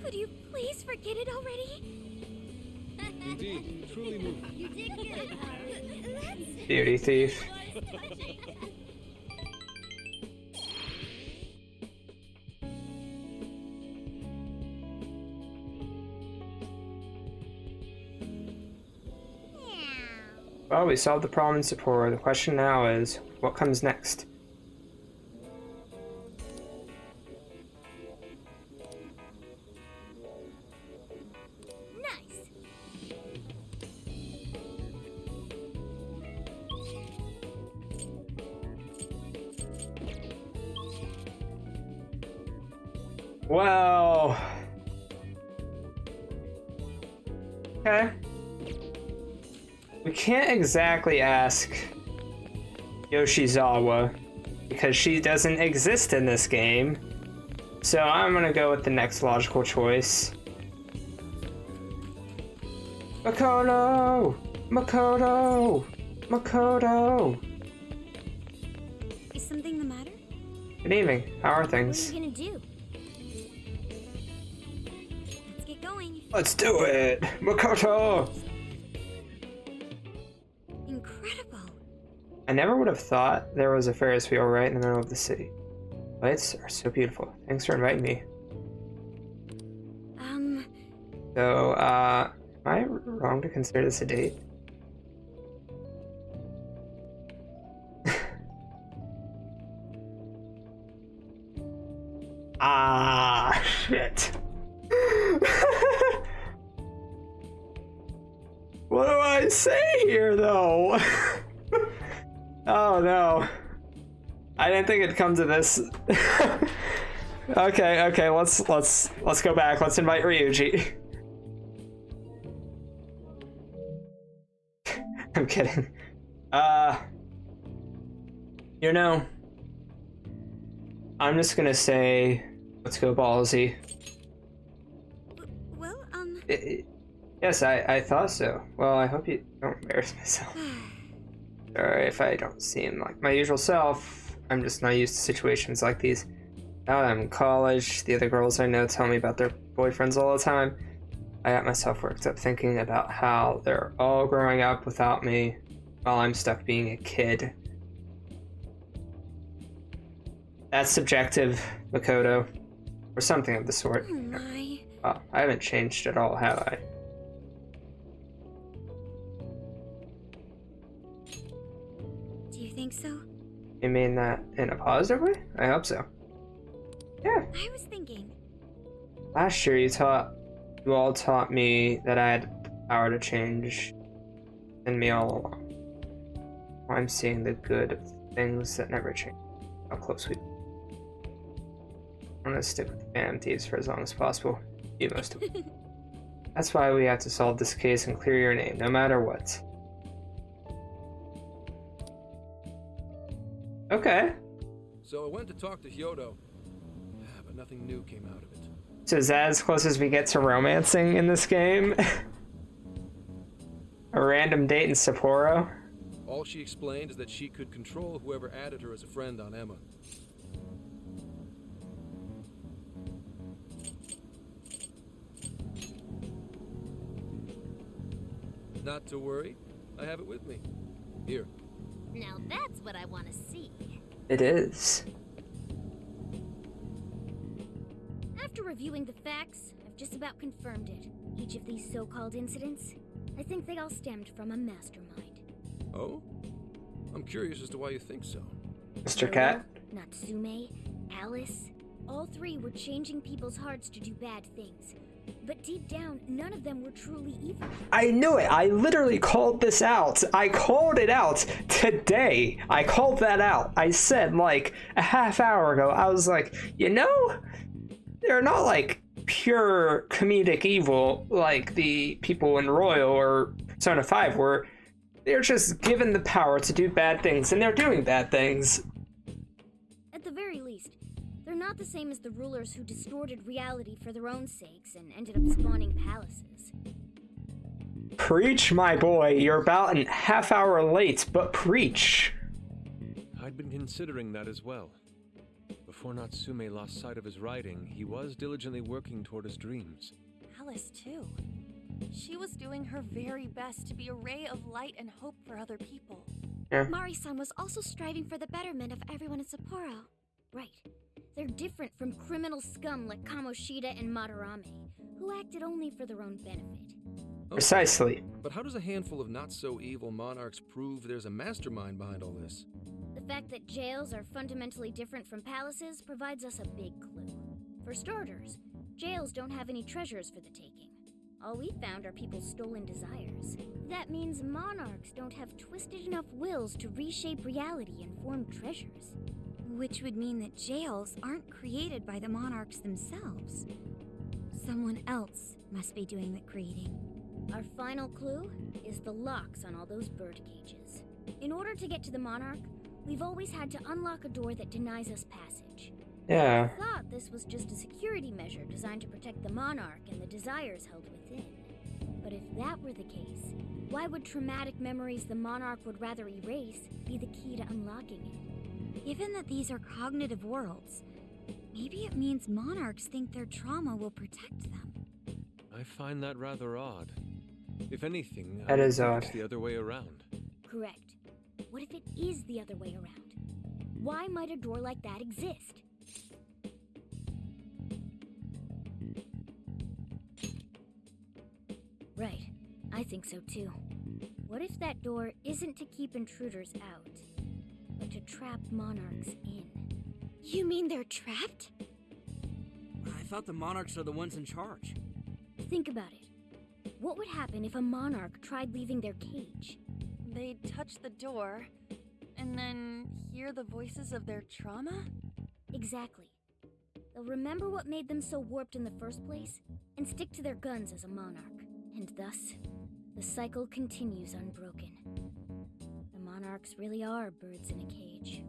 Could you please forget it already? Indeed, truly moving. You did good. Beauty thief. Well, we solved the problem in Sapporo. The question now is, what comes next? Nice. Well... Okay. We can't exactly ask Yoshizawa because she doesn't exist in this game. So I'm gonna go with the next logical choice. Makoto! Makoto! Makoto! Is something the matter? Good evening. How are What are things? you gonna do? Let's get going. Let's do it! Makoto! Incredible. I never would have thought there was a Ferris wheel right in the middle of the city. Lights are so beautiful. Thanks for inviting me. So, am I wrong to consider this a date? Ah, shit. What do I say here, though? Oh no. I didn't think it'd come to this. Okay, let's go back. Let's invite Ryuji. I'm kidding. You know, I'm just gonna say, let's go ballsy. Well, Yes, I thought so. Well, I hope you don't embarrass myself. Sorry if I don't seem like my usual self. I'm just not used to situations like these. Now that I'm in college, the other girls I know tell me about their boyfriends all the time. I got myself worked up thinking about how they're all growing up without me while I'm stuck being a kid. That's subjective, Makoto. Or something of the sort. oh my. Well, I haven't changed at all, have I? Do you think so? You mean that in a positive way? I hope so. Yeah. I was thinking. Last year you all taught me that I had the power to change in me all along. I'm seeing the good of things that never change. How close we I'm gonna stick with the Phantom Thieves for as long as possible. You most of it. That's why we have to solve this case and clear your name, no matter what. Okay. So I went to talk to Hyodo, but nothing new came out of it. So is that as close as we get to romancing in this game? A random date in Sapporo? All she explained is that she could control whoever added her as a friend on Emma. Not to worry, I have it with me. Here. Now that's what I want to see. It is. After reviewing the facts, I've just about confirmed it. Each of these so-called incidents, I think they all stemmed from a mastermind. Oh? I'm curious as to why you think so. Mr. Cat? Natsume, Alice, all three were changing people's hearts to do bad things. But deep down, none of them were truly evil. I knew it! I literally called this out! I called it out today! I called that out! I said, like, a half hour ago, I was like, you know, they're not, like, pure comedic evil like the people in Royal or Persona 5 were. They're just given the power to do bad things, and they're doing bad things. At the very least, they're not not the same as the rulers who distorted reality for their own sakes and ended up spawning palaces. Preach, my boy. You're about a half hour late, but preach. I'd been considering that as well. Before Natsume lost sight of his writing, he was diligently working toward his dreams. Alice, too. She was doing her very best to be a ray of light and hope for other people. Mari-san was also striving for the betterment of everyone in Sapporo. Right. They're different from criminal scum like Kamoshida and Madarame, who acted only for their own benefit. Precisely. But how does a handful of not-so-evil monarchs prove there's a mastermind behind all this? The fact that jails are fundamentally different from palaces provides us a big clue. For starters, jails don't have any treasures for the taking. All we found are people's stolen desires. That means monarchs don't have twisted enough wills to reshape reality and form treasures. Which would mean that jails aren't created by the monarchs themselves. Someone else must be doing the creating. Our final clue is the locks on all those bird cages. In order to get to the monarch, we've always had to unlock a door that denies us passage. Yeah. I thought this was just a security measure designed to protect the monarch and the desires held within. But if that were the case, why would traumatic memories the monarch would rather erase be the key to unlocking it? Given that these are cognitive worlds, maybe it means monarchs think their trauma will protect them. I find that rather odd. If anything, That I is think odd. it's the other way around. Correct. What if it is the other way around? Why might a door like that exist? Right. I think so too. What if that door isn't to keep intruders out, but to trap monarchs in? You mean they're trapped? I thought the monarchs are the ones in charge. Think about it. What would happen if a monarch tried leaving their cage? They'd touch the door, and then hear the voices of their trauma? Exactly. They'll remember what made them so warped in the first place, and stick to their guns as a monarch. And thus, the cycle continues unbroken. The monarchs really are birds in a cage.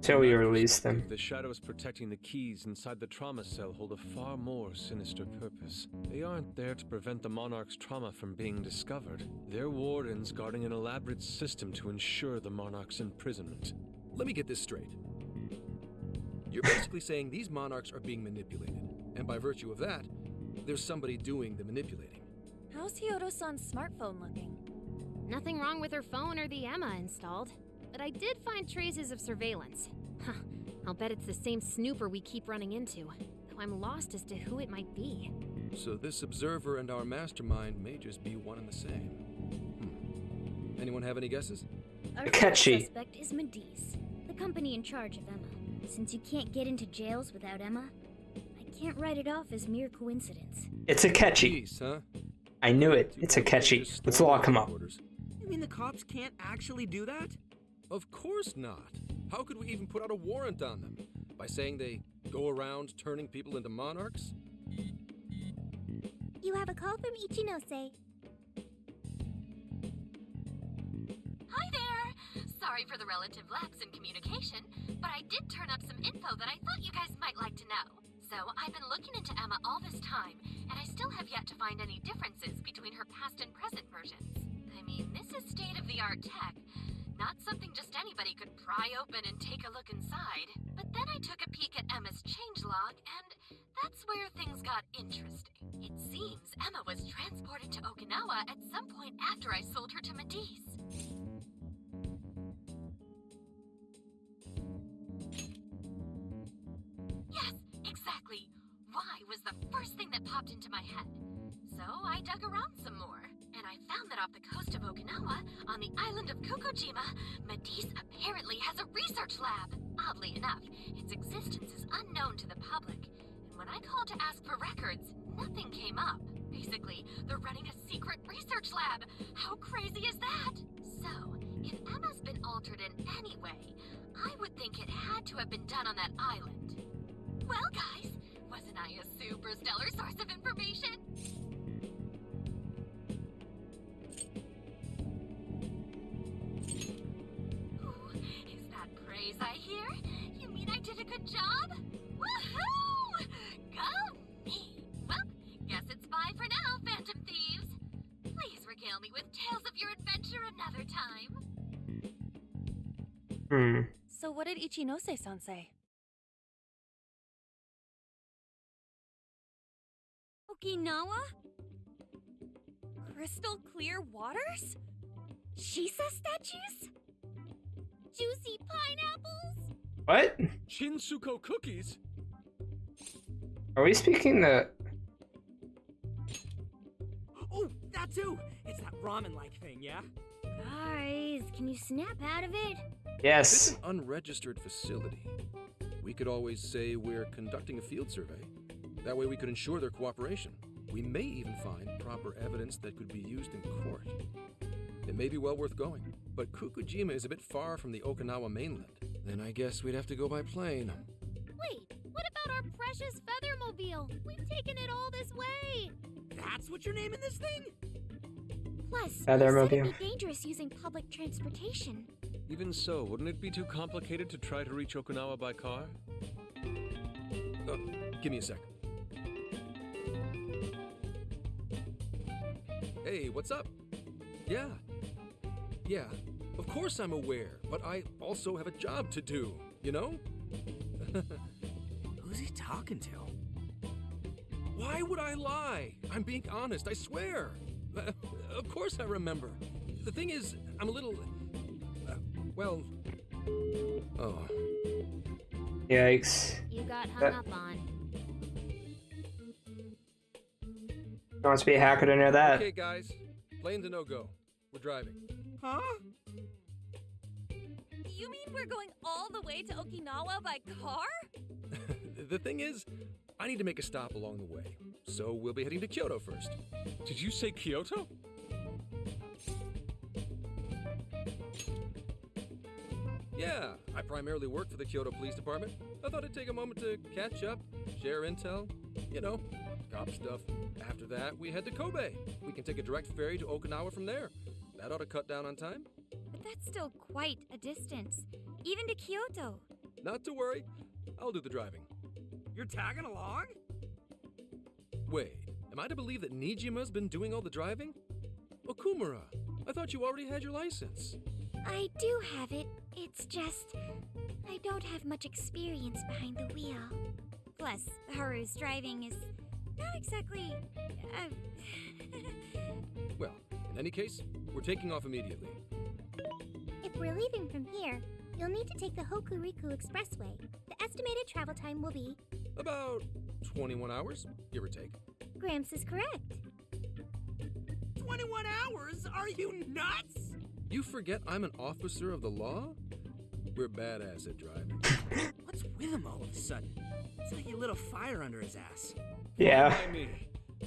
Till we release them. The shadows protecting the keys inside the trauma cell hold a far more sinister purpose. They aren't there to prevent the monarch's trauma from being discovered. They're wardens guarding an elaborate system to ensure the monarch's imprisonment. Let me get this straight. You're basically saying these monarchs are being manipulated, and by virtue of that, there's somebody doing the manipulating. How's Hyodo-san's smartphone looking? Nothing wrong with her phone or the Emma installed, but I did find traces of surveillance. Huh, I'll bet it's the same snooper we keep running into, though I'm lost as to who it might be. So this observer and our mastermind may just be one and the same. Anyone have any guesses? Our first Catchy. suspect is Medice, the company in charge of Emma. Since you can't get into jails without Emma, I can't write it off as mere coincidence. It's a catchy. Jeez, huh? I knew it. It's a catchy. Let's lock him up. You mean the cops can't actually do that? Of course not. How could we even put out a warrant on them? By saying they go around turning people into monarchs? You have a call from Ichinose. Hi there! Sorry for the relative lapse in communication, but I did turn up some info that I thought you guys might like to know. So I've been looking into Emma all this time, and I still have yet to find any differences between her past and present versions. I mean, this is state-of-the-art tech, not something just anybody could pry open and take a look inside. But then I took a peek at Emma's changelog, and that's where things got interesting. It seems Emma was transported to Okinawa at some point after I sold her to Medice. Yes, exactly. Why was the first thing that popped into my head. So I dug around some more, and I found that off the coast of Okinawa, on the island of Kokojima, Medice apparently has a research lab. Oddly enough, its existence is unknown to the public, and when I called to ask for records, nothing came up. Basically, they're running a secret research lab. How crazy is that? So, if Emma's been altered in any way, I would think it had to have been done on that island. Well, guys, wasn't I a super stellar source of information? Ooh, is that praise I hear? You mean I did a good job? Woohoo! regale me with tales of your adventure another time. So what did Ichinose-san say? Okinawa? Crystal clear waters? Shisa statues? Juicy pineapples? What? Shinsuko cookies? Are we speaking the... Oh, that too! It's that ramen-like thing, yeah? Guys, can you snap out of it? It's Yes. an unregistered facility. We could always say we're conducting a field survey. That way we could ensure their cooperation. We may even find proper evidence that could be used in court. It may be well worth going, but Kukujima is a bit far from the Okinawa mainland. Then I guess we'd have to go by plane. Wait, what about our precious Feathermobile? We've taken it all this way. That's what you're naming this thing? Plus, Feathermobile. it'd be dangerous using public transportation. Even so, wouldn't it be too complicated to try to reach Okinawa by car? Give me a sec. Hey, what's up? Yeah, of course I'm aware, but I also have a job to do, you know? Who's he talking to? Why would I lie? I'm being honest, I swear. Of course I remember. The thing is, I'm a little... well... Oh. Yikes. You got hung up on. Don't want to be a hacker to know that. Okay, guys. Plane's a no-go. We're driving. Huh? You mean we're going all the way to Okinawa by car? The thing is, I need to make a stop along the way. So we'll be heading to Kyoto first. Did you say Kyoto? Yeah, I primarily work for the Kyoto Police Department. I thought I'd take a moment to catch up, share intel, you know, cop stuff. After that, we head to Kobe. We can take a direct ferry to Okinawa from there. That ought to cut down on time. But that's still quite a distance, even to Kyoto. Not to worry, I'll do the driving. You're tagging along? Wait, am I to believe that Nijima's been doing all the driving? Okumura, I thought you already had your license. I do have it. It's just, I don't have much experience behind the wheel. Plus, Haru's driving is not exactly... Well, in any case, we're taking off immediately. If we're leaving from here, you'll need to take the Hokuriku Expressway. The estimated travel time will be... About 21 hours, give or take. Gramps is correct. 21 hours? Are you nuts? You forget I'm an officer of the law? We're badass at driving. What's with him all of a sudden? It's like he lit a fire under his ass. Yeah. Why me?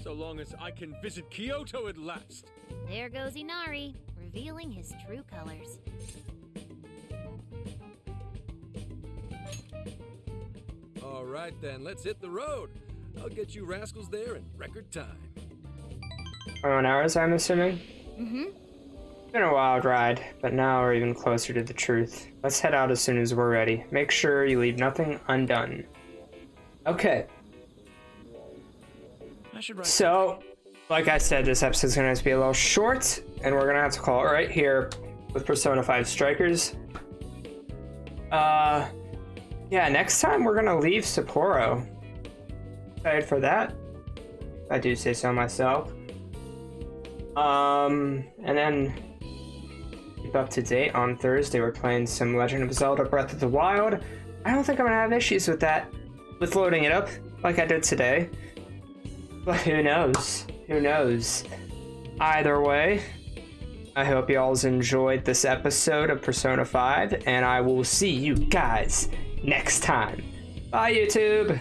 So long as I can visit Kyoto at last. There goes Inari, revealing his true colors. All right then, let's hit the road. I'll get you rascals there in record time. 21 hours, I'm assuming? Mm-hmm. Been a wild ride, but now we're even closer to the truth. Let's head out as soon as we're ready. Make sure you leave nothing undone. Okay. So, like I said, this episode's gonna have to be a little short, and we're gonna have to call it right here with Persona 5 Strikers. Yeah, next time we're gonna leave Sapporo. Excited for that. I do say so myself. And then keep up to date on Thursday. We're playing some Legend of Zelda Breath of the Wild. I don't think I'm gonna have issues with that, with loading it up like I did today. But who knows? Who knows? Either way, I hope you all enjoyed this episode of Persona 5, and I will see you guys next time. Bye, YouTube!